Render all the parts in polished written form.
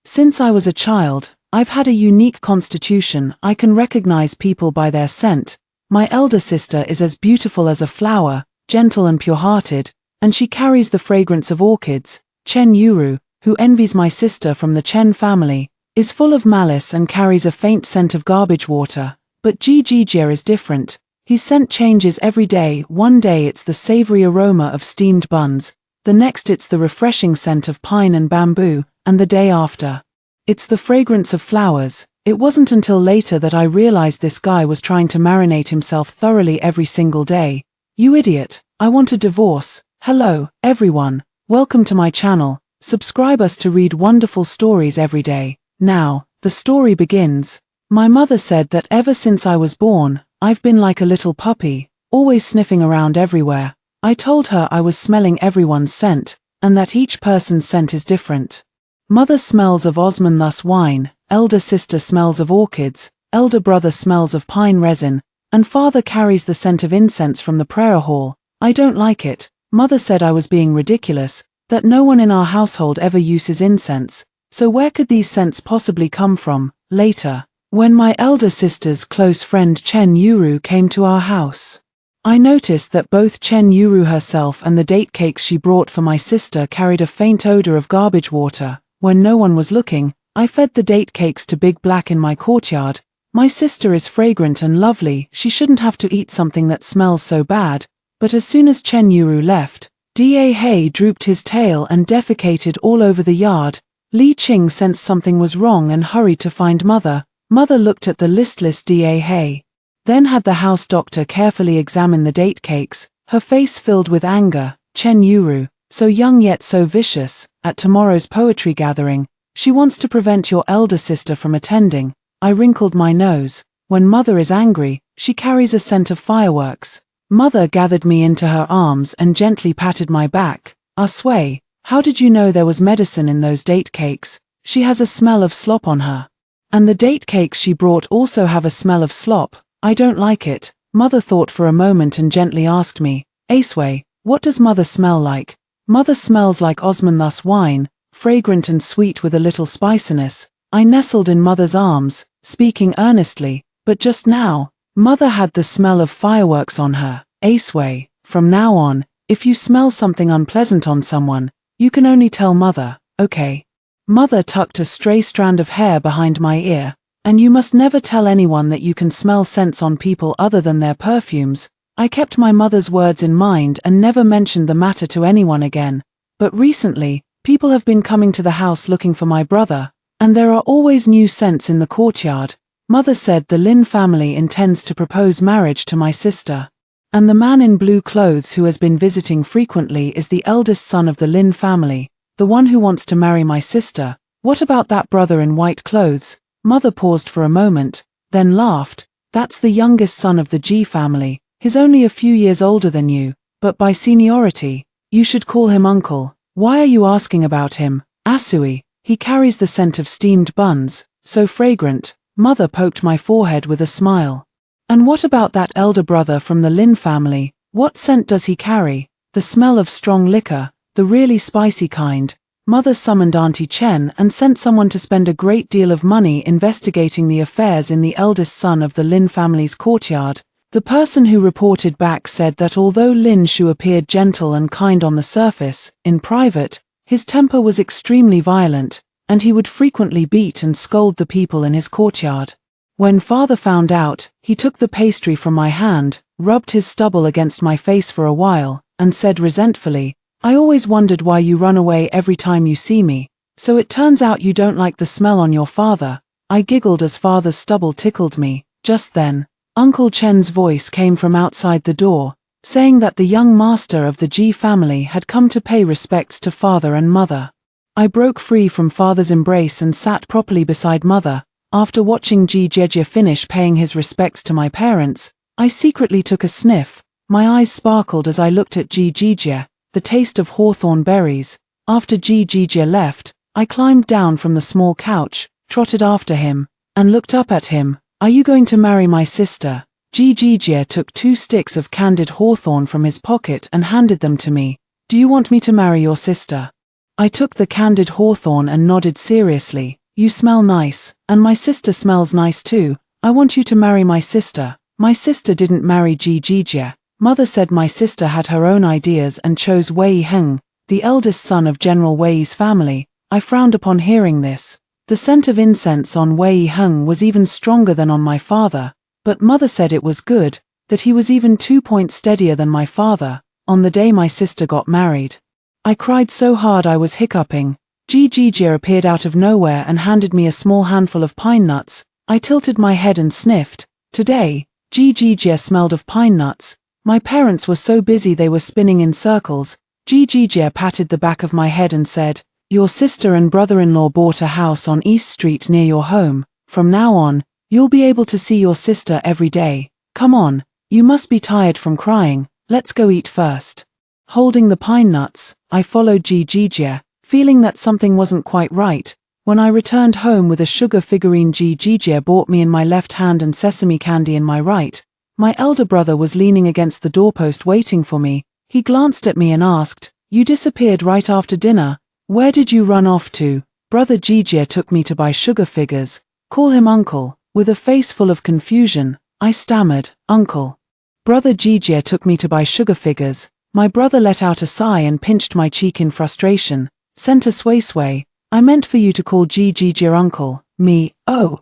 Since I was a child, I've had a unique constitution. I can recognize people by their scent. My elder sister is as beautiful as a flower, gentle and pure-hearted, and she carries the fragrance of orchids. Chen Yuru, who envies my sister from the Chen family, is full of malice and carries a faint scent of garbage water. But Jijia is different. His scent changes every day. One day it's the savory aroma of steamed buns, the next it's the refreshing scent of pine and bamboo, and the day after, it's the fragrance of flowers. It wasn't until later that I realized this guy was trying to marinate himself thoroughly every single day. You idiot, I want a divorce. Hello, everyone. Welcome to my channel. Subscribe us to read wonderful stories every day. Now, the story begins. My mother said that ever since I was born, I've been like a little puppy, always sniffing around everywhere. I told her I was smelling everyone's scent, and that each person's scent is different. Mother smells of osman thus wine, elder sister smells of orchids, elder brother smells of pine resin, and father carries the scent of incense from the prayer hall. I don't like it. Mother said I was being ridiculous, that no one in our household ever uses incense, so where could these scents possibly come from? Later, when my elder sister's close friend Chen Yuru came to our house, I noticed that both Chen Yuru herself and the date cakes she brought for my sister carried a faint odor of garbage water. When no one was looking, I fed the date cakes to Big Black in my courtyard. My sister is fragrant and lovely, she shouldn't have to eat something that smells so bad. But as soon as Chen Yuru left, Da He drooped his tail and defecated all over the yard. Li Qing sensed something was wrong and hurried to find Mother. Mother looked at the listless Da He, then had the house doctor carefully examine the date cakes, her face filled with anger. Chen Yuru, so young yet so vicious, at tomorrow's poetry gathering, she wants to prevent your elder sister from attending. I wrinkled my nose. When Mother is angry, she carries a scent of fireworks. Mother gathered me into her arms and gently patted my back. Ah Sui, how did you know there was medicine in those date cakes? She has a smell of slop on her. And the date cakes she brought also have a smell of slop. I don't like it. Mother thought for a moment and gently asked me, Asway, what does Mother smell like? Mother smells like osman thus wine, fragrant and sweet with a little spiciness. I nestled in Mother's arms, speaking earnestly, but just now, Mother had the smell of fireworks on her. Asway, from now on, if you smell something unpleasant on someone, you can only tell Mother, okay? Mother tucked a stray strand of hair behind my ear. And you must never tell anyone that you can smell scents on people other than their perfumes. I kept my mother's words in mind and never mentioned the matter to anyone again. But recently, people have been coming to the house looking for my brother, and there are always new scents in the courtyard. Mother said the Lin family intends to propose marriage to my sister. And the man in blue clothes who has been visiting frequently is the eldest son of the Lin family, the one who wants to marry my sister. What about that brother in white clothes? Mother paused for a moment, then laughed. That's the youngest son of the Ji family. He's only a few years older than you, but by seniority, you should call him uncle. Why are you asking about him? Asui, he carries the scent of steamed buns, so fragrant. Mother poked my forehead with a smile. And what about that elder brother from the Lin family? What scent does he carry? The smell of strong liquor, the really spicy kind. Mother summoned Auntie Chen and sent someone to spend a great deal of money investigating the affairs in the eldest son of the Lin family's courtyard. The person who reported back said that although Lin Shu appeared gentle and kind on the surface, in private, his temper was extremely violent, and he would frequently beat and scold the people in his courtyard. When father found out, he took the pastry from my hand, rubbed his stubble against my face for a while, and said resentfully, I always wondered why you run away every time you see me, so it turns out you don't like the smell on your father. I giggled as father's stubble tickled me. Just then, Uncle Chen's voice came from outside the door, saying that the young master of the Ji family had come to pay respects to father and mother. I broke free from father's embrace and sat properly beside mother. After watching Ji Jejia finish paying his respects to my parents, I secretly took a sniff. My eyes sparkled as I looked at Ji Jejia. The taste of hawthorn berries. After Ji Jejia left, I climbed down from the small couch, trotted after him, and looked up at him. Are you going to marry my sister? Ji Jejia took 2 sticks of candied hawthorn from his pocket and handed them to me. Do you want me to marry your sister? I took the candied hawthorn and nodded seriously. You smell nice, and my sister smells nice too. I want you to marry my sister. My sister didn't marry Jijie. Mother said my sister had her own ideas and chose Wei Heng, the eldest son of General Wei's family. I frowned upon hearing this. The scent of incense on Wei Heng was even stronger than on my father, but Mother said it was good, that he was even 2 points steadier than my father, on the day my sister got married. I cried so hard I was hiccuping. Jijie appeared out of nowhere and handed me a small handful of pine nuts. I tilted my head and sniffed. Today, Jijie smelled of pine nuts. My parents were so busy they were spinning in circles. Jijie patted the back of my head and said, "Your sister and brother-in-law bought a house on East Street near your home. From now on, you'll be able to see your sister every day. Come on, you must be tired from crying. Let's go eat first." Holding the pine nuts, I followed Jijie, feeling that something wasn't quite right. When I returned home with a sugar figurine Jijie bought me in my left hand and sesame candy in my right, my elder brother was leaning against the doorpost waiting for me. He glanced at me and asked, "You disappeared right after dinner. Where did you run off to?" Brother Jijie took me to buy sugar figures. Call him uncle. With a face full of confusion, I stammered, "Uncle." Brother Jijie took me to buy sugar figures. My brother let out a sigh and pinched my cheek in frustration. "Senta sway. I meant for you to call Jijie uncle." Me, oh.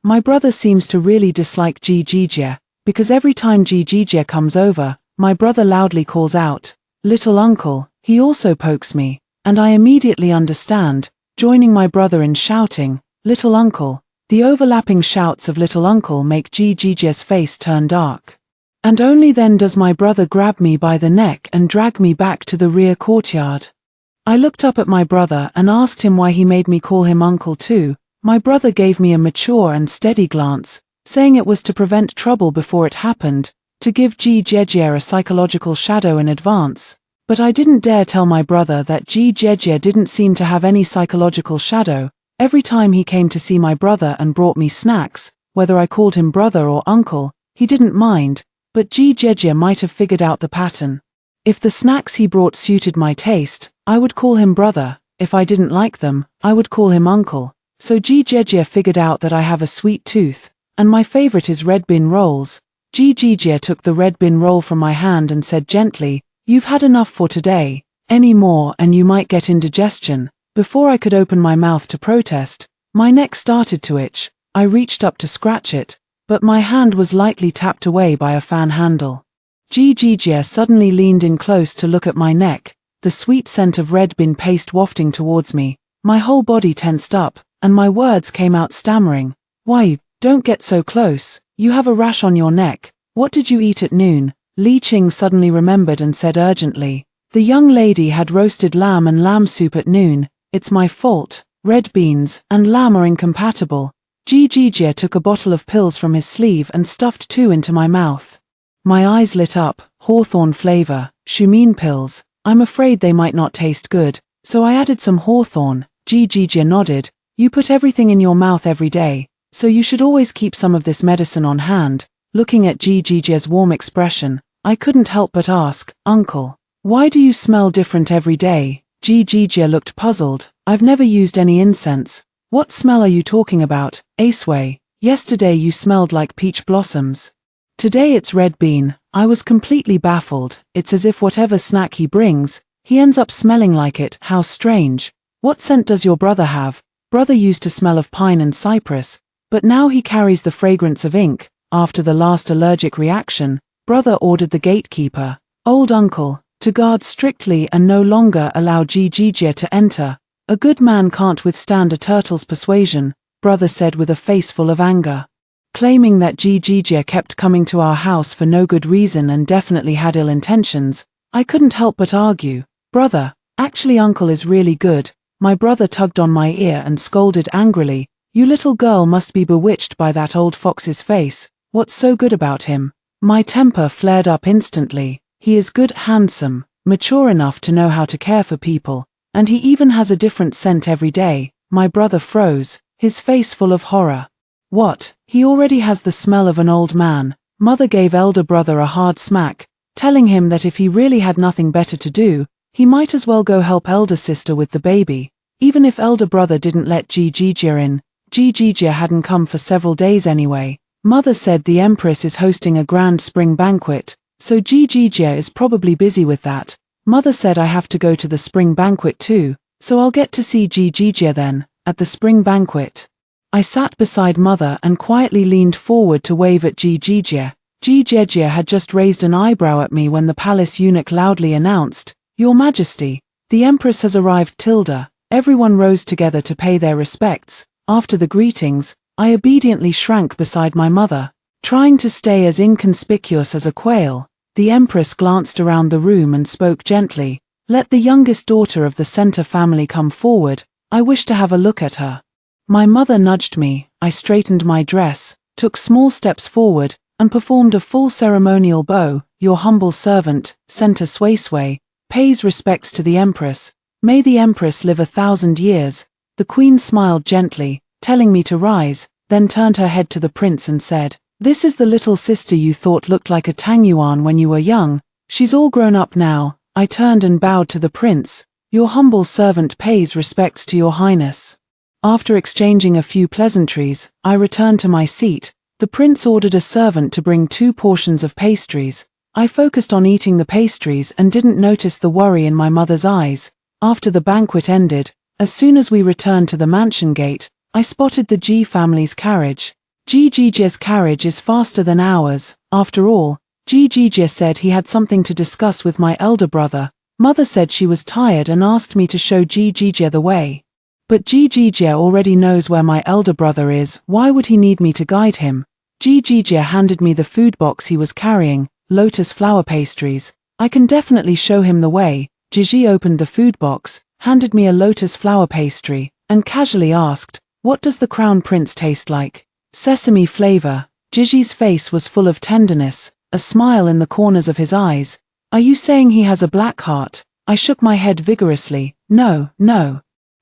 My brother seems to really dislike Jijie, because every time Jijie comes over, my brother loudly calls out, "Little uncle." He also pokes me, and I immediately understand, joining my brother in shouting, "Little uncle." The overlapping shouts of little uncle make Jijie's face turn dark. And only then does my brother grab me by the neck and drag me back to the rear courtyard. I looked up at my brother and asked him why he made me call him uncle too. My brother gave me a mature and steady glance, saying it was to prevent trouble before it happened, to give Jijie a psychological shadow in advance. But I didn't dare tell my brother that Jijie didn't seem to have any psychological shadow. Every time he came to see my brother and brought me snacks, whether I called him brother or uncle, he didn't mind, but Jijie might have figured out the pattern. If the snacks he brought suited my taste, I would call him brother. If I didn't like them, I would call him uncle. So Jijie figured out that I have a sweet tooth, and my favorite is red bean rolls. Jijie took the red bean roll from my hand and said gently, "You've had enough for today. Any more and you might get indigestion." Before I could open my mouth to protest, my neck started to itch. I reached up to scratch it, but my hand was lightly tapped away by a fan handle. Jijie suddenly leaned in close to look at my neck, the sweet scent of red bean paste wafting towards me. My whole body tensed up, and my words came out stammering. "Why, don't get so close. You have a rash on your neck. What did you eat at noon?" Li Qing suddenly remembered and said urgently, "The young lady had roasted lamb and lamb soup at noon. It's my fault. Red beans and lamb are incompatible." Jijie took a bottle of pills from his sleeve and stuffed 2 into my mouth. My eyes lit up. Hawthorn flavor, shumine pills. I'm afraid they might not taste good, so I added some hawthorn. Jijie nodded. "You put everything in your mouth every day, so you should always keep some of this medicine on hand." Looking at Jijie's warm expression, I couldn't help but ask, "Uncle, why do you smell different every day?" Jijie looked puzzled. "I've never used any incense. What smell are you talking about, Aceway? Yesterday you smelled like peach blossoms. Today it's red bean." I was completely baffled. It's as if whatever snack he brings, he ends up smelling like it. How strange. "What scent does your brother have?" Brother used to smell of pine and cypress, but now he carries the fragrance of ink. After the last allergic reaction, brother ordered the gatekeeper, old uncle, to guard strictly and no longer allow Jijie to enter. "A good man can't withstand a turtle's persuasion," brother said with a face full of anger. Claiming that Jijie kept coming to our house for no good reason and definitely had ill intentions, I couldn't help but argue, "Brother, actually uncle is really good." My brother tugged on my ear and scolded angrily, "You little girl must be bewitched by that old fox's face. What's so good about him?" My temper flared up instantly. He is good, handsome, mature enough to know how to care for people, and he even has a different scent every day. My brother froze, his face full of horror. "What? He already has the smell of an old man." Mother gave elder brother a hard smack, telling him that if he really had nothing better to do, He might as well go help elder sister with the baby. Even if elder brother didn't let Jijia in, Jijia hadn't come for several days anyway. Mother said the Empress is hosting a grand spring banquet, so Jijia is probably busy with that. Mother said I have to go to the spring banquet too, so I'll get to see Jijia then, at the spring banquet. I sat beside Mother and quietly leaned forward to wave at Jijia. Jijia had just raised an eyebrow at me when the palace eunuch loudly announced, "Your Majesty, the Empress has arrived." Tilda. Everyone rose together to pay their respects. After the greetings, I obediently shrank beside my mother, trying to stay as inconspicuous as a quail. The Empress glanced around the room and spoke gently, "Let the youngest daughter of the center family come forward. I wish to have a look at her." My mother nudged me. I straightened my dress, took small steps forward, and performed a full ceremonial bow. "Your humble servant, Center Sway, pays respects to the Empress. May the Empress live 1,000 years. The Queen smiled gently, telling me to rise, then turned her head to the prince and said, "This is the little sister you thought looked like a Tangyuan when you were young. She's all grown up now." I turned and bowed to the prince. "Your humble servant pays respects to your highness." After exchanging a few pleasantries, I returned to my seat. The prince ordered a servant to bring 2 portions of pastries. I focused on eating the pastries and didn't notice the worry in my mother's eyes. After the banquet ended, as soon as we returned to the mansion gate, I spotted the Ji family's carriage. Jiji's carriage is faster than ours. After all, Jijia said he had something to discuss with my elder brother. Mother said she was tired and asked me to show Jijia the way. But Jijia already knows where my elder brother is. Why would he need me to guide him? Jijia handed me the food box he was carrying, lotus flower pastries. I can definitely show him the way. Jiji opened the food box, handed me a lotus flower pastry, and casually asked, "What does the crown prince taste like?" "Sesame flavor." Jiji's face was full of tenderness, a smile in the corners of his eyes. "Are you saying he has a black heart?" I shook my head vigorously. No.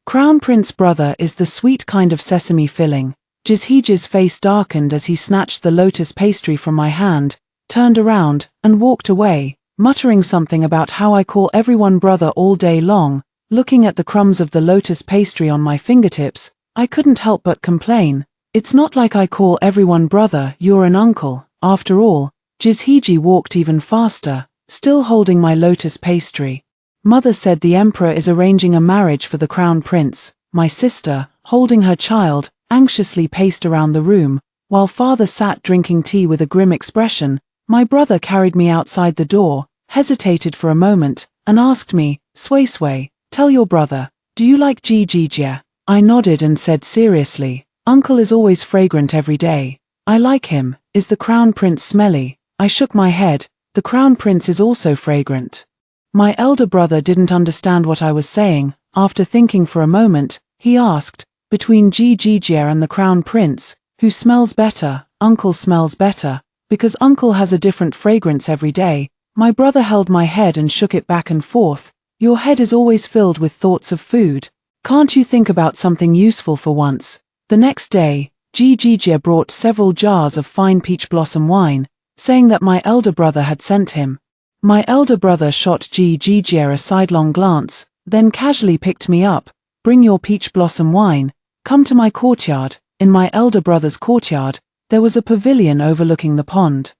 Crown prince brother is the sweet kind of sesame filling." Jiji's face darkened as he snatched the lotus pastry from my hand, turned around, and walked away, muttering something about how I call everyone brother all day long. Looking at the crumbs of the lotus pastry on my fingertips, I couldn't help but complain. "It's not like I call everyone brother, you're an uncle." After all, Jiji walked even faster, still holding my lotus pastry. Mother said the emperor is arranging a marriage for the crown prince. My sister, holding her child, anxiously paced around the room, while father sat drinking tea with a grim expression. My brother carried me outside the door, hesitated for a moment, and asked me, Sway, tell your brother, do you like Jijia?" I nodded and said seriously, "Uncle is always fragrant every day. I like him." "Is the crown prince smelly?" I shook my head. "The crown prince is also fragrant." My elder brother didn't understand what I was saying. After thinking for a moment, he asked, "Between Jijia and the crown prince, who smells better?" "Uncle smells better, because uncle has a different fragrance every day." My brother held my head and shook it back and forth. "Your head is always filled with thoughts of food. Can't you think about something useful for once?" The next day, Jijia brought several jars of fine peach blossom wine, saying that my elder brother had sent him. My elder brother shot Jijia a sidelong glance, then casually picked me up. "Bring your peach blossom wine. Come to my courtyard." In my elder brother's courtyard, there was a pavilion overlooking the pond.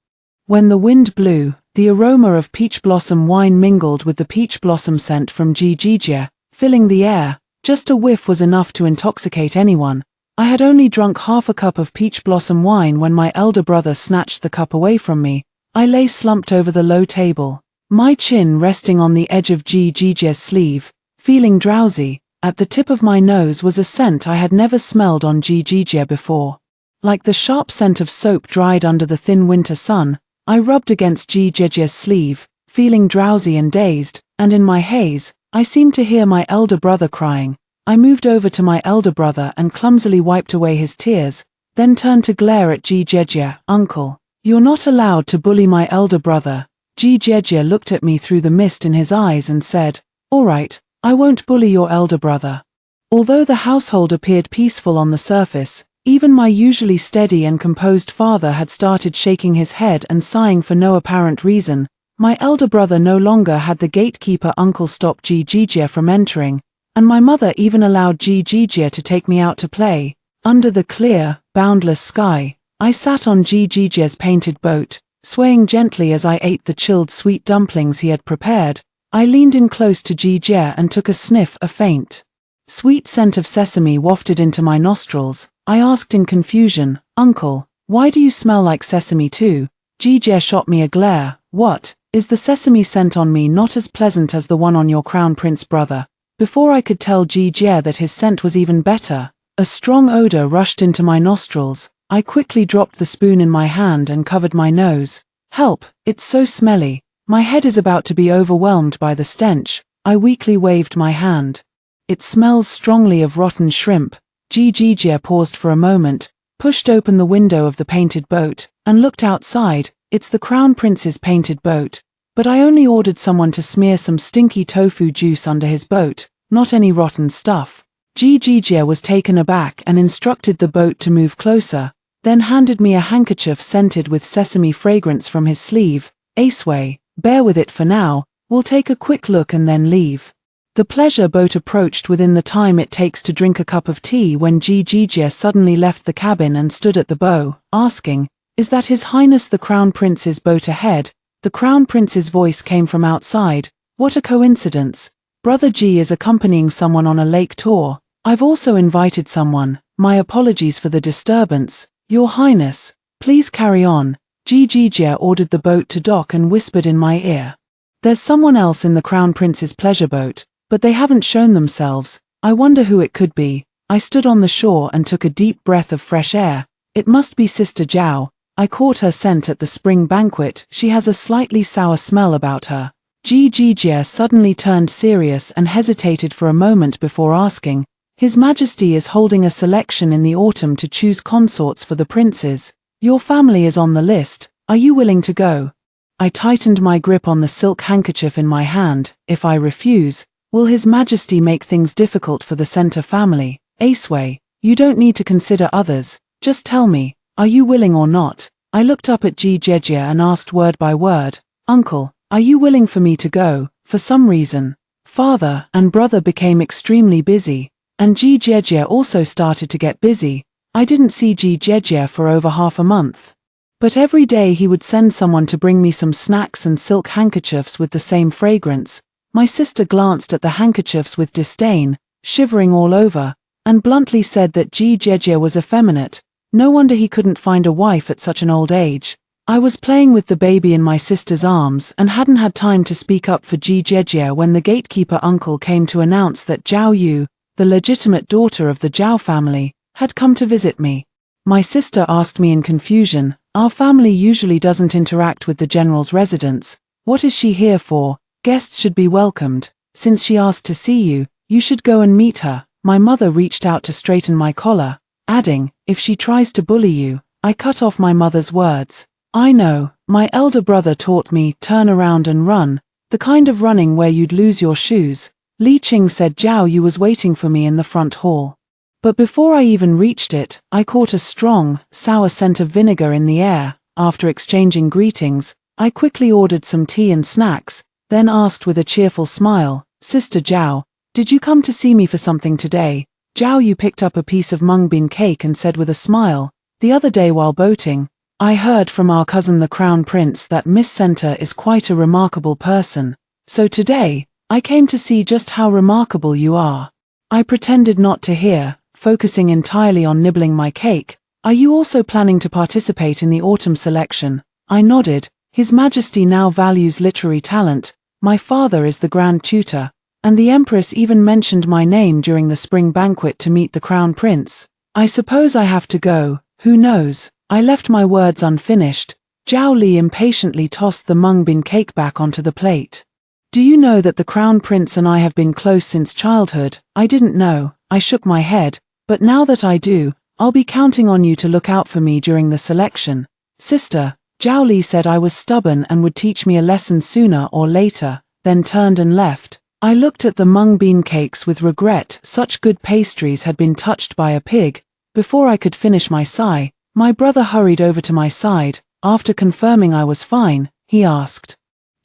When the wind blew, the aroma of peach blossom wine mingled with the peach blossom scent from Jijia, filling the air. Just a whiff was enough to intoxicate anyone. I had only drunk half a cup of peach blossom wine when my elder brother snatched the cup away from me. I lay slumped over the low table, my chin resting on the edge of Jijia's sleeve, feeling drowsy. At the tip of my nose was a scent I had never smelled on Jijia before. Like the sharp scent of soap dried under the thin winter sun, I rubbed against Jijia's sleeve, feeling drowsy and dazed, and in my haze, I seemed to hear my elder brother crying. I moved over to my elder brother and clumsily wiped away his tears, then turned to glare at Jijia. "Uncle, you're not allowed to bully my elder brother." Jijia looked at me through the mist in his eyes and said, "All right, I won't bully your elder brother." Although the household appeared peaceful on the surface, even my usually steady and composed father had started shaking his head and sighing for no apparent reason. My elder brother no longer had the gatekeeper uncle stop Jijia from entering, and my mother even allowed Jijia to take me out to play. Under the clear, boundless sky, I sat on Jijia's painted boat, swaying gently as I ate the chilled sweet dumplings he had prepared. I leaned in close to Jijia and took a sniff. A faint, sweet scent of sesame wafted into my nostrils. I asked in confusion, "Uncle, why do you smell like sesame too?" Jijia shot me a glare. "What, is the sesame scent on me not as pleasant as the one on your crown prince brother?" Before I could tell Jijia that his scent was even better, a strong odor rushed into my nostrils. I quickly dropped the spoon in my hand and covered my nose. "Help, it's so smelly. My head is about to be overwhelmed by the stench." I weakly waved my hand. "It smells strongly of rotten shrimp." Jijia paused for a moment, pushed open the window of the painted boat, and looked outside. "It's the crown prince's painted boat. But I only ordered someone to smear some stinky tofu juice under his boat, not any rotten stuff." Jijia was taken aback and instructed the boat to move closer, then handed me a handkerchief scented with sesame fragrance from his sleeve. "Aceway, bear with it for now, we'll take a quick look and then leave." The pleasure boat approached within the time it takes to drink a cup of tea when Jijia suddenly left the cabin and stood at the bow, asking, "Is that His Highness the Crown Prince's boat ahead?" The Crown Prince's voice came from outside. "What a coincidence. Brother G is accompanying someone on a lake tour. I've also invited someone. My apologies for the disturbance. Your Highness, please carry on." Jijia ordered the boat to dock and whispered in my ear, "There's someone else in the Crown Prince's pleasure boat, but they haven't shown themselves. I wonder who it could be." I stood on the shore and took a deep breath of fresh air. "It must be Sister Zhao. I caught her scent at the spring banquet. She has a slightly sour smell about her." Jijia suddenly turned serious and hesitated for a moment before asking, "His Majesty is holding a selection in the autumn to choose consorts for the princes. Your family is on the list. Are you willing to go?" I tightened my grip on the silk handkerchief in my hand. "If I refuse, will His Majesty make things difficult for the center family?" "Aceway, you don't need to consider others. Just tell me, are you willing or not?" I looked up at Jijia and asked word by word, "Uncle, are you willing for me to go?" For some reason, father and brother became extremely busy, and Jijia also started to get busy. I didn't see Jijia for over half a month. But every day he would send someone to bring me some snacks and silk handkerchiefs with the same fragrance. My sister glanced at the handkerchiefs with disdain, shivering all over, and bluntly said that Jijia was effeminate. No wonder he couldn't find a wife at such an old age. I was playing with the baby in my sister's arms and hadn't had time to speak up for Jijia when the gatekeeper uncle came to announce that Zhao Yu, the legitimate daughter of the Zhao family, had come to visit me. My sister asked me in confusion, "Our family usually doesn't interact with the general's residence. What is she here for? Guests should be welcomed. Since she asked to see you, you should go and meet her." My mother reached out to straighten my collar, adding, "If she tries to bully you." I cut off my mother's words. "I know, my elder brother taught me, turn around and run, the kind of running where you'd lose your shoes." Li Qing said Zhao Yu was waiting for me in the front hall. But before I even reached it, I caught a strong, sour scent of vinegar in the air. After exchanging greetings, I quickly ordered some tea and snacks, then asked with a cheerful smile, "Sister Zhao, did you come to see me for something today?" Zhao Yu picked up a piece of mung bean cake and said with a smile, "The other day while boating, I heard from our cousin the Crown Prince that Miss Center is quite a remarkable person. So today, I came to see just how remarkable you are." I pretended not to hear, focusing entirely on nibbling my cake. "Are you also planning to participate in the autumn selection?" I nodded. "His Majesty now values literary talent. My father is the Grand Tutor, and the Empress even mentioned my name during the spring banquet to meet the Crown Prince. I suppose I have to go, who knows?" I left my words unfinished. Zhao Li impatiently tossed the mung bean cake back onto the plate. "Do you know that the Crown Prince and I have been close since childhood?" I didn't know. I shook my head. "But now that I do, I'll be counting on you to look out for me during the selection." "Sister," Zhao Li said I was stubborn and would teach me a lesson sooner or later, then turned and left. I looked at the mung bean cakes with regret. Such good pastries had been touched by a pig. Before I could finish my sigh, my brother hurried over to my side. After confirming I was fine, he asked,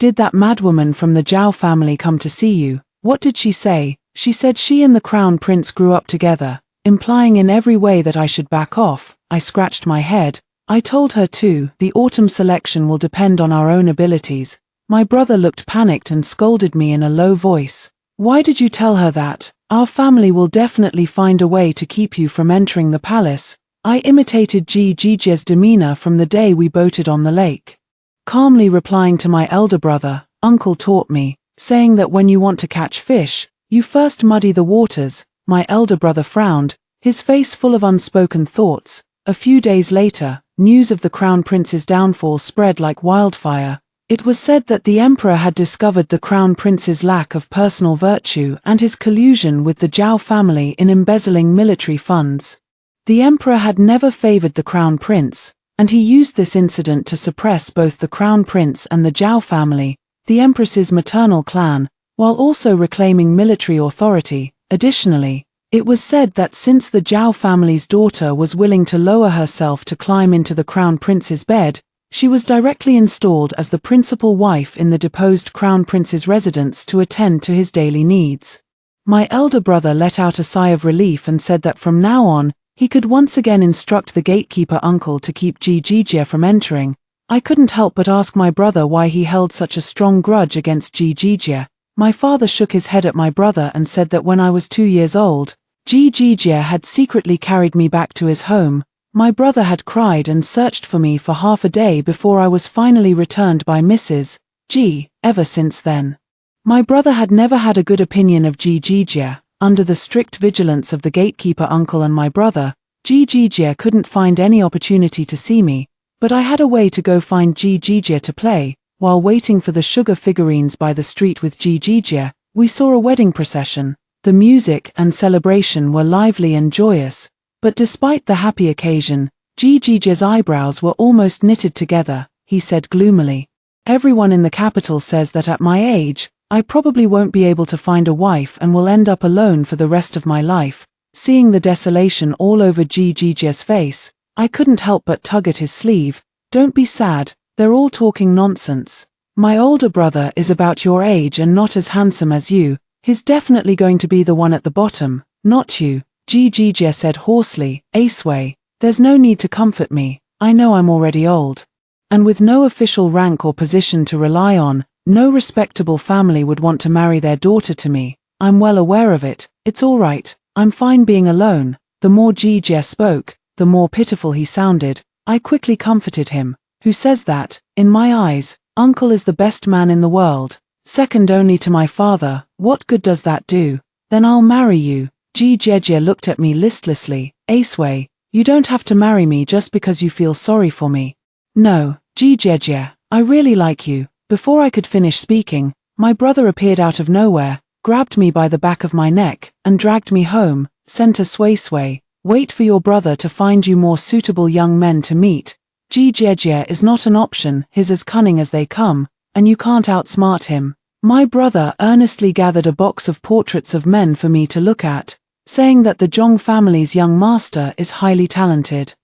Did that madwoman from the Zhao family come to see you? What did she say? She said she and the crown prince grew up together, implying in every way that I should back off. I scratched my head. I told her too, the autumn selection will depend on our own abilities. My brother looked panicked and scolded me in a low voice. Why did you tell her that? Our family will definitely find a way to keep you from entering the palace. I imitated Jiji's demeanor from the day we boated on the lake. Calmly replying to my elder brother, Uncle taught me, saying that when you want to catch fish, you first muddy the waters. My elder brother frowned, his face full of unspoken thoughts. A few days later, news of the crown prince's downfall spread like wildfire. It was said that the emperor had discovered the crown prince's lack of personal virtue and his collusion with the Zhao family in embezzling military funds. The emperor had never favored the crown prince, and he used this incident to suppress both the crown prince and the Zhao family, the empress's maternal clan, while also reclaiming military authority. Additionally, it was said that since the Zhao family's daughter was willing to lower herself to climb into the crown prince's bed, she was directly installed as the principal wife in the deposed crown prince's residence to attend to his daily needs. My elder brother let out a sigh of relief and said that from now on, he could once again instruct the gatekeeper uncle to keep Jijia from entering. I couldn't help but ask my brother why he held such a strong grudge against Jijia. My father shook his head at my brother and said that when I was 2 years old, Jijia had secretly carried me back to his home. My brother had cried and searched for me for half a day before I was finally returned by Mrs. G. Ever since then, my brother had never had a good opinion of Jijia. Under the strict vigilance of the gatekeeper uncle and my brother, Jijia couldn't find any opportunity to see me, but I had a way to go find Jijia to play. While waiting for the sugar figurines by the street with Jijia, we saw a wedding procession. The music and celebration were lively and joyous. But despite the happy occasion, Jiji's eyebrows were almost knitted together. He said gloomily, "Everyone in the capital says that at my age, I probably won't be able to find a wife and will end up alone for the rest of my life." Seeing the desolation all over Jiji's face, I couldn't help but tug at his sleeve. "Don't be sad, they're all talking nonsense. My older brother is about your age and not as handsome as you. He's definitely going to be the one at the bottom, not you." Jijia said hoarsely, "Aceway, there's no need to comfort me, I know I'm already old. And with no official rank or position to rely on, no respectable family would want to marry their daughter to me. I'm well aware of it, it's all right, I'm fine being alone." The more Jijia spoke, the more pitiful he sounded. I quickly comforted him. "Who says that? In my eyes, Uncle is the best man in the world, second only to my father. What good does that do? Then I'll marry you." Jijia looked at me listlessly. "Aceway, you don't have to marry me just because you feel sorry for me." "No, Jijia, I really like you." Before I could finish speaking, my brother appeared out of nowhere, grabbed me by the back of my neck, and dragged me home. "Center sway, wait for your brother to find you more suitable young men to meet. Jijia is not an option, he's as cunning as they come, and you can't outsmart him." My brother earnestly gathered a box of portraits of men for me to look at, saying that the Zhong family's young master is highly talented.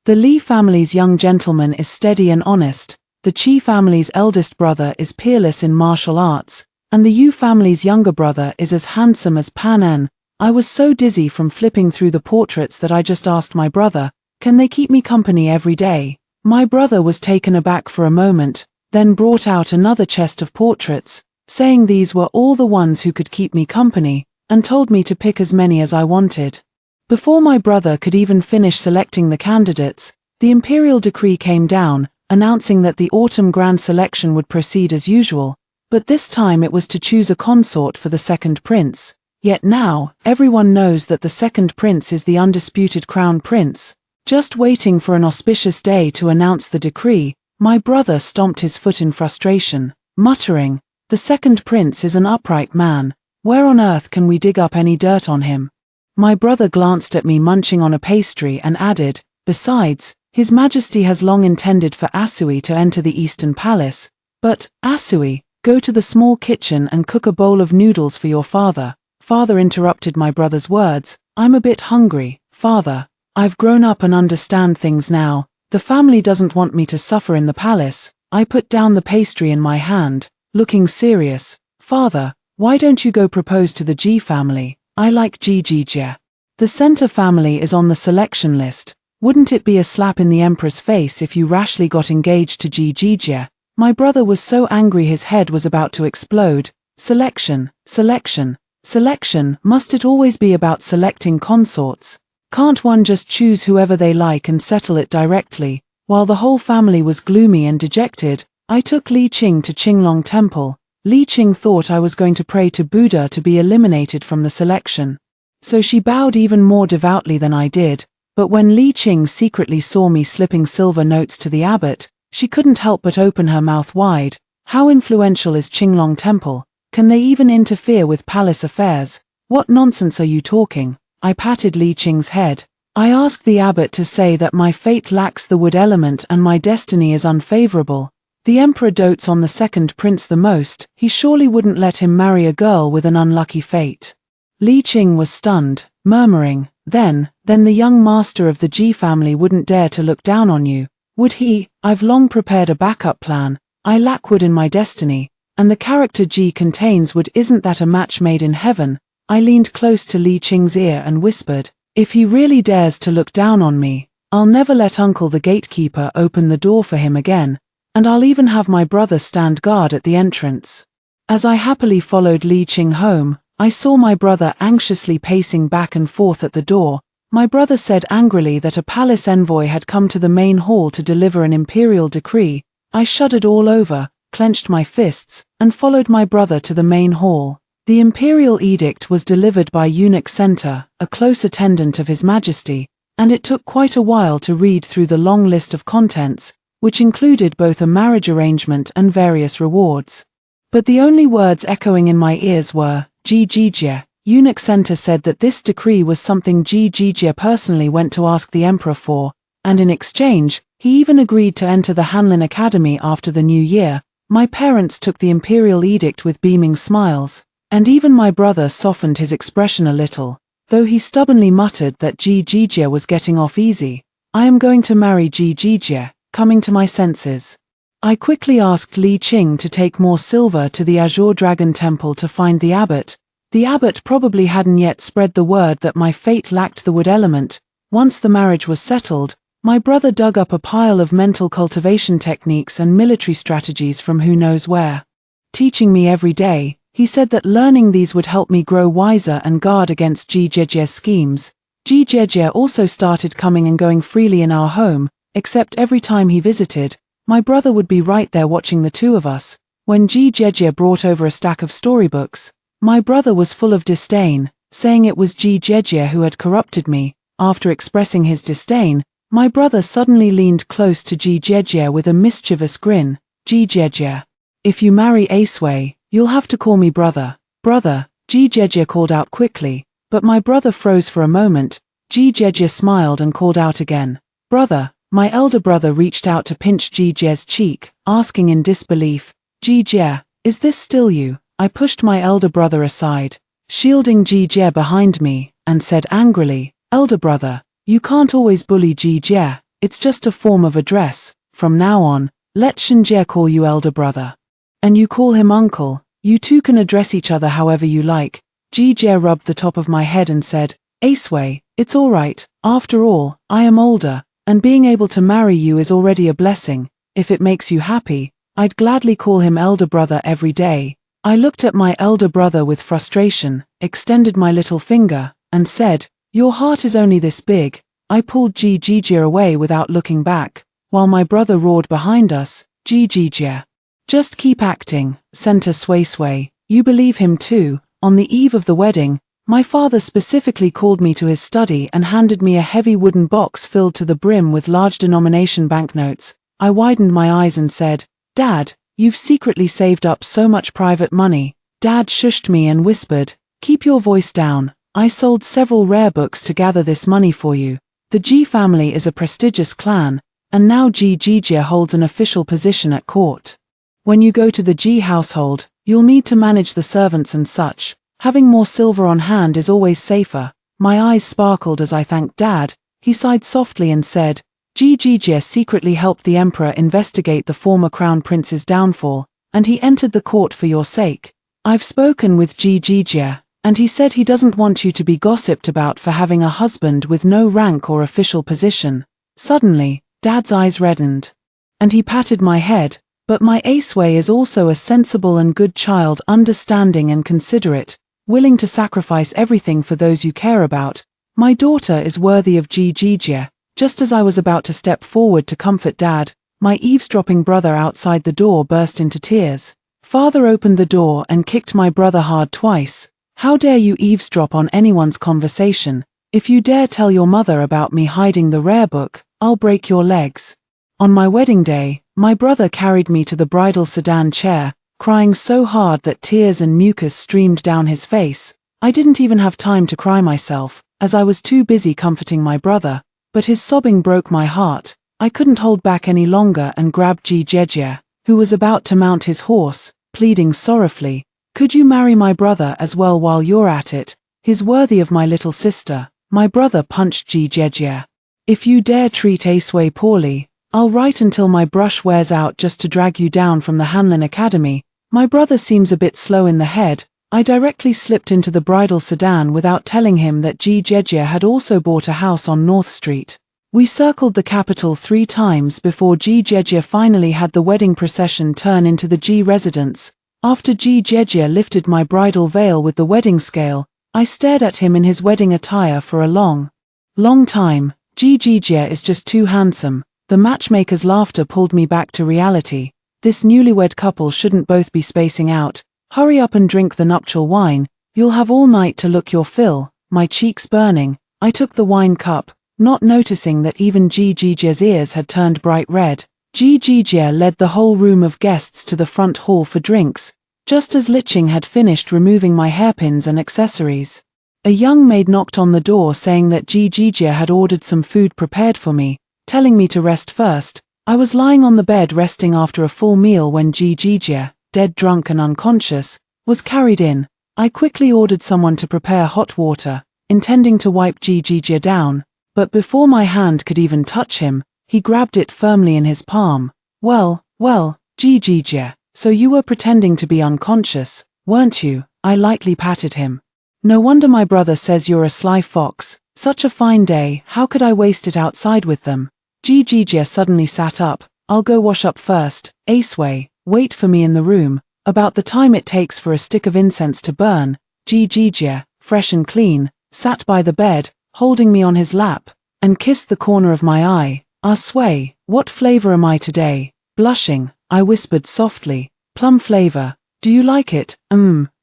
The Li family's young gentleman is steady and honest, the Qi family's eldest brother is peerless in martial arts, and the Yu family's younger brother is as handsome as Pan En. I was so dizzy from flipping through the portraits that I just asked my brother, "Can they keep me company every day?" My brother was taken aback for a moment, then brought out another chest of portraits, saying these were all the ones who could keep me company, and told me to pick as many as I wanted. Before my brother could even finish selecting the candidates, the imperial decree came down, announcing that the autumn grand selection would proceed as usual, but this time it was to choose a consort for the second prince. Yet now, everyone knows that the second prince is the undisputed crown prince. Just waiting for an auspicious day to announce the decree, my brother stomped his foot in frustration, muttering, "The second prince is an upright man. Where on earth can we dig up any dirt on him?" My brother glanced at me munching on a pastry and added, "Besides, His Majesty has long intended for Asui to enter the Eastern Palace. But, Asui, go to the small kitchen and cook a bowl of noodles for your father." Father interrupted my brother's words, "I'm a bit hungry, father. I've grown up and understand things now. The family doesn't want me to suffer in the palace." I put down the pastry in my hand. looking serious. Father, why don't you go propose to the Ji family? I like Jie. The center family is on the selection list. Wouldn't it be a slap in the emperor's face if you rashly got engaged to Jie? My brother was so angry his head was about to explode. Selection, selection, selection, must it always be about selecting consorts? Can't one just choose whoever they like and settle it directly? While the whole family was gloomy and dejected, I took Li Qing to Qinglong Temple. Li Qing thought I was going to pray to Buddha to be eliminated from the selection. So she bowed even more devoutly than I did, but when Li Qing secretly saw me slipping silver notes to the abbot, she couldn't help but open her mouth wide. How influential is Qinglong Temple? Can they even interfere with palace affairs? What nonsense are you talking? I patted Li Qing's head. I asked the abbot to say that my fate lacks the wood element and my destiny is unfavorable. The emperor dotes on the second prince the most, he surely wouldn't let him marry a girl with an unlucky fate. Li Qing was stunned, murmuring, Then the young master of the Ji family wouldn't dare to look down on you, would he? I've long prepared a backup plan. I lack wood in my destiny, and the character Ji contains wood. Isn't that a match made in heaven? I leaned close to Li Qing's ear and whispered, if he really dares to look down on me, I'll never let Uncle the gatekeeper open the door for him again, and I'll even have my brother stand guard at the entrance. As I happily followed Li Qing home, I saw my brother anxiously pacing back and forth at the door. My brother said angrily that a palace envoy had come to the main hall to deliver an imperial decree. I shuddered all over, clenched my fists, and followed my brother to the main hall. The imperial edict was delivered by Eunuch Center, a close attendant of His Majesty, and it took quite a while to read through the long list of contents, which included both a marriage arrangement and various rewards. But the only words echoing in my ears were, Jie. Eunuch Center said that this decree was something Jie personally went to ask the emperor for, and in exchange, he even agreed to enter the Hanlin Academy after the new year. My parents took the imperial edict with beaming smiles, and even my brother softened his expression a little, though he stubbornly muttered that Jie was getting off easy. I am going to marry Jie. Coming to my senses, I quickly asked Li Qing to take more silver to the Azure Dragon Temple to find the abbot. The abbot probably hadn't yet spread the word that my fate lacked the wood element. Once the marriage was settled, my brother dug up a pile of mental cultivation techniques and military strategies from who knows where. Teaching me every day, he said that learning these would help me grow wiser and guard against Jie's schemes. Jie also started coming and going freely in our home, except every time he visited, my brother would be right there watching the two of us. When Jie brought over a stack of storybooks, my brother was full of disdain, saying it was Jie who had corrupted me. After expressing his disdain, my brother suddenly leaned close to Jie with a mischievous grin. Jie, if you marry Aceway, you'll have to call me brother. Brother, Jie called out quickly, but my brother froze for a moment. Jie smiled and called out again. Brother. My elder brother reached out to pinch Jie's cheek, asking in disbelief, Jie, is this still you? I pushed my elder brother aside, shielding Jie behind me, and said angrily, Elder brother, you can't always bully Jie, it's just a form of address. From now on, let Shinjie call you elder brother. And you call him uncle. You two can address each other however you like. Jie rubbed the top of my head and said, Aceway, it's all right. After all, I am older, and being able to marry you is already a blessing. If it makes you happy, I'd gladly call him elder brother every day. I looked at my elder brother with frustration, extended my little finger, and said, your heart is only this big. I pulled Jie away without looking back, while my brother roared behind us, Jie. Just keep acting, Center Sway. You believe him too. On the eve of the wedding, my father specifically called me to his study and handed me a heavy wooden box filled to the brim with large denomination banknotes. I widened my eyes and said, Dad, you've secretly saved up so much private money. Dad shushed me and whispered, keep your voice down. I sold several rare books to gather this money for you. The Ji family is a prestigious clan, and now Jie holds an official position at court. When you go to the Ji household, you'll need to manage the servants and such. Having more silver on hand is always safer. My eyes sparkled as I thanked Dad. He sighed softly and said, Jie secretly helped the emperor investigate the former crown prince's downfall. and he entered the court for your sake. I've spoken with Jijia, and he said he doesn't want you to be gossiped about for having a husband with no rank or official position. Suddenly, Dad's eyes reddened. And he patted my head, but my Aceway is also a sensible and good child, understanding and considerate, willing to sacrifice everything for those you care about. My daughter is worthy of Jijia. Just as I was about to step forward to comfort Dad, my eavesdropping brother outside the door burst into tears. Father opened the door and kicked my brother hard twice. How dare you eavesdrop on anyone's conversation? If you dare tell your mother about me hiding the rare book, I'll break your legs. On my wedding day, my brother carried me to the bridal sedan chair, crying so hard that tears and mucus streamed down his face. I didn't even have time to cry myself, as I was too busy comforting my brother, but his sobbing broke my heart. I couldn't hold back any longer and grabbed Jijia, who was about to mount his horse, pleading sorrowfully, "Could you marry my brother as well while you're at it? He's worthy of my little sister." My brother punched Jijia. "If you dare treat Aceway poorly, I'll write until my brush wears out just to drag you down from the Hanlon Academy." My brother seems a bit slow in the head. I directly slipped into the bridal sedan without telling him that Jijia had also bought a house on North Street. We circled the capital 3 times before Jijia finally had the wedding procession turn into the G residence. After Jijia lifted my bridal veil with the wedding scale, I stared at him in his wedding attire for a long time. Jijia is just too handsome. The matchmaker's laughter pulled me back to reality. This newlywed couple shouldn't both be spacing out. Hurry up and drink the nuptial wine. You'll have all night to look your fill. My cheeks burning, I took the wine cup, not noticing that even Jijia's ears had turned bright red. Jijia led the whole room of guests to the front hall for drinks, just as Liching had finished removing my hairpins and accessories. A young maid knocked on the door saying that Jijia had ordered some food prepared for me, telling me to rest first. I was lying on the bed resting after a full meal when Jijia, dead drunk and unconscious, was carried in. I quickly ordered someone to prepare hot water, intending to wipe Jijia down, but before my hand could even touch him, he grabbed it firmly in his palm. Well, Jijia, so you were pretending to be unconscious, weren't you?" I lightly patted him. "No wonder my brother says you're a sly fox. Such a fine day, how could I waste it outside with them?" Jijia suddenly sat up. "I'll go wash up first. Aceway, wait for me in the room." About the time it takes for a stick of incense to burn, Jijia, fresh and clean, sat by the bed, holding me on his lap, and kissed the corner of my eye. "Sway, what flavor am I today?" Blushing, I whispered softly, "Plum flavor. Do you like it?"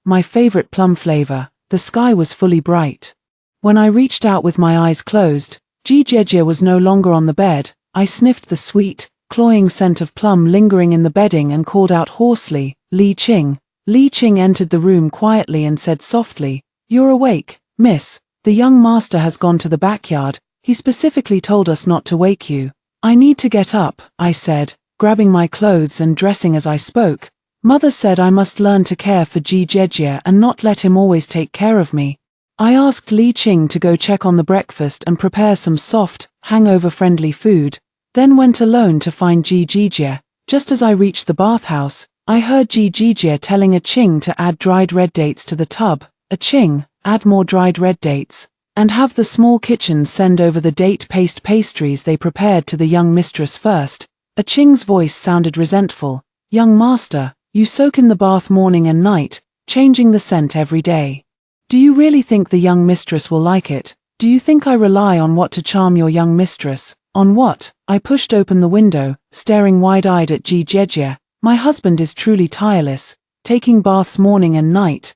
My favorite plum flavor." The sky was fully bright. When I reached out with my eyes closed, Jijia was no longer on the bed. I sniffed the sweet, cloying scent of plum lingering in the bedding and called out hoarsely, "Liching." Liching entered the room quietly and said softly, "You're awake, miss. The young master has gone to the backyard. He specifically told us not to wake you." "I need to get up," I said, grabbing my clothes and dressing as I spoke. "Mother said I must learn to care for Jijia and not let him always take care of me." I asked Liching to go check on the breakfast and prepare some soft, hangover-friendly food, then went alone to find Jijia. Just as I reached the bathhouse, I heard Jijia telling a Ching to add dried red dates to the tub. A Ching, add more dried red dates, and have the small kitchen send over the date paste pastries they prepared to the young mistress first. A Ching's voice sounded resentful. "Young master, you soak in the bath morning and night, changing the scent every day. Do you really think the young mistress will like it? Do you think I rely on what to charm your young mistress? On what?" I pushed open the window, staring wide-eyed at Jijia. "My husband is truly tireless, taking baths morning and night."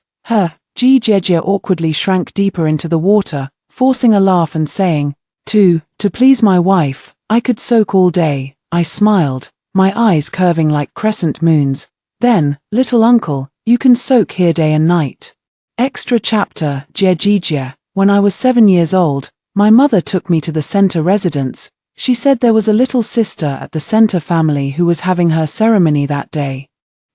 Jijia awkwardly shrank deeper into the water, forcing a laugh and saying, To please my wife, I could soak all day." I smiled, my eyes curving like crescent moons. "Then, little uncle, you can soak here day and night." Extra chapter, Jijia. When I was 7 years old, my mother took me to the center residence. She said there was a little sister at the center family who was having her ceremony that day,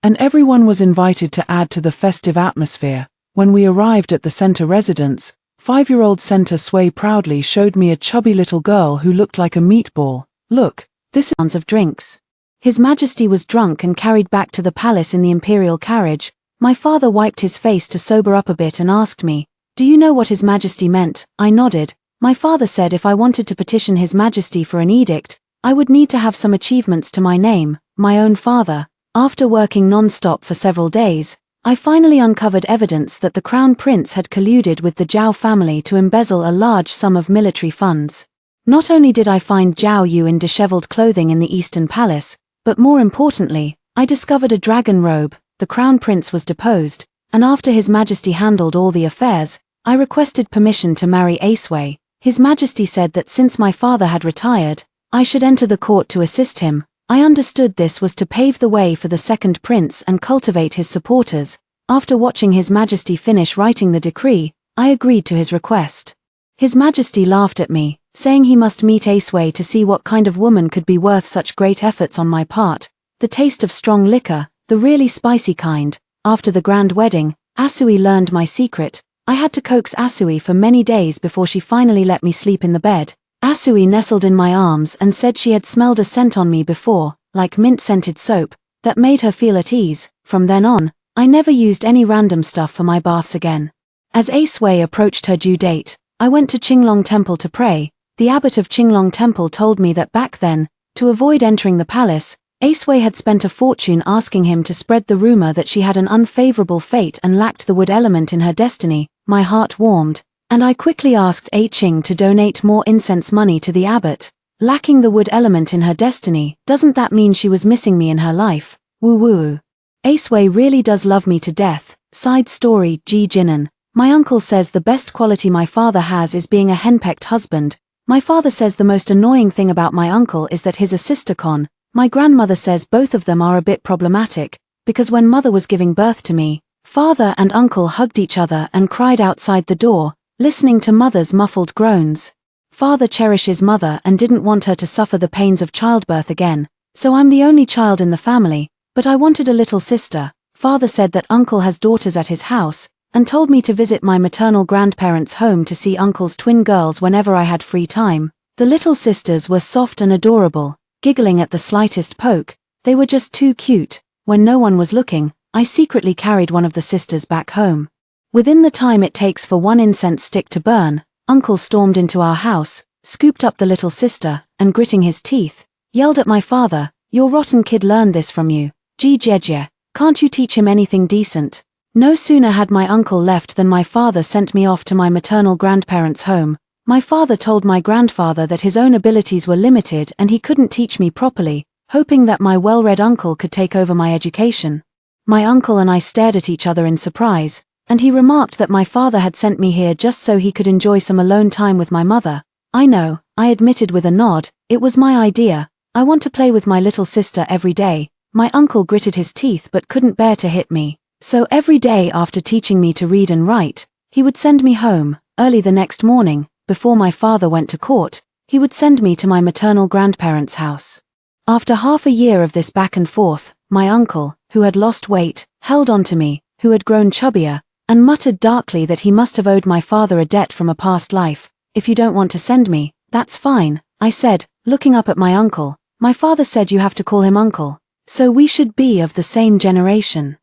and everyone was invited to add to the festive atmosphere. When we arrived at the center residence, 5-year-old Center Sway proudly showed me a chubby little girl who looked like a meatball. "Look, this is rounds of drinks. His Majesty was drunk and carried back to the palace in the imperial carriage. My father wiped his face to sober up a bit and asked me, "Do you know what His Majesty meant?" I nodded. My father said if I wanted to petition His Majesty for an edict, I would need to have some achievements to my name, my own father. After working non-stop for several days, I finally uncovered evidence that the Crown Prince had colluded with the Zhao family to embezzle a large sum of military funds. Not only did I find Zhao Yu in disheveled clothing in the Eastern Palace, but more importantly, I discovered a dragon robe. The Crown Prince was deposed, and after His Majesty handled all the affairs, I requested permission to marry Aceway. His Majesty said that since my father had retired, I should enter the court to assist him. I understood this was to pave the way for the second prince and cultivate his supporters. After watching His Majesty finish writing the decree, I agreed to his request. His Majesty laughed at me, saying he must meet Aceway to see what kind of woman could be worth such great efforts on my part. The taste of strong liquor, the really spicy kind. After the grand wedding, Asui learned my secret. I had to coax Asui for many days before she finally let me sleep in the bed. Asui nestled in my arms and said she had smelled a scent on me before, like mint-scented soap, that made her feel at ease. From then on, I never used any random stuff for my baths again. As Aceway approached her due date, I went to Qinglong Temple to pray. The abbot of Qinglong Temple told me that back then, to avoid entering the palace, Aceway had spent a fortune asking him to spread the rumor that she had an unfavorable fate and lacked the wood element in her destiny. My heart warmed, and I quickly asked A Qing to donate more incense money to the abbot. Lacking the wood element in her destiny, doesn't that mean she was missing me in her life? Woo woo. Aceway really does love me to death. Side story, Ji Jinan. My uncle says the best quality my father has is being a henpecked husband. My father says the most annoying thing about my uncle is that he's a sister con. My grandmother says both of them are a bit problematic, because when mother was giving birth to me, father and uncle hugged each other and cried outside the door, listening to mother's muffled groans. Father cherishes mother and didn't want her to suffer the pains of childbirth again, so I'm the only child in the family, but I wanted a little sister. Father said that uncle has daughters at his house, and told me to visit my maternal grandparents' home to see uncle's twin girls whenever I had free time. The little sisters were soft and adorable, giggling at the slightest poke. They were just too cute. When no one was looking, I secretly carried one of the sisters back home. Within the time it takes for one incense stick to burn, uncle stormed into our house, scooped up the little sister, and gritting his teeth, yelled at my father, "Your rotten kid learned this from you. Ji Jeje, can't you teach him anything decent?" No sooner had my uncle left than my father sent me off to my maternal grandparents' home. My father told my grandfather that his own abilities were limited and he couldn't teach me properly, hoping that my well-read uncle could take over my education. My uncle and I stared at each other in surprise, and he remarked that my father had sent me here just so he could enjoy some alone time with my mother. "I know," I admitted with a nod, "it was my idea. I want to play with my little sister every day." My uncle gritted his teeth but couldn't bear to hit me. So every day after teaching me to read and write, he would send me home. Early the next morning, before my father went to court, he would send me to my maternal grandparents' house. After half a year of this back and forth, my uncle, who had lost weight, held on to me, who had grown chubbier, and muttered darkly that he must have owed my father a debt from a past life. "If you don't want to send me, that's fine," I said, looking up at my uncle. "My father said you have to call him uncle, so we should be of the same generation.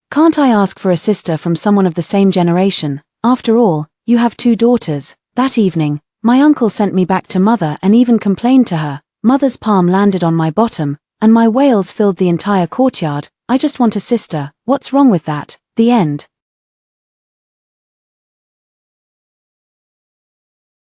Can't I ask for a sister from someone of the same generation? After all, you have 2 daughters." That evening, my uncle sent me back to mother and even complained to her. Mother's palm landed on my bottom, and my wails filled the entire courtyard. "I just want a sister, what's wrong with that?" The end.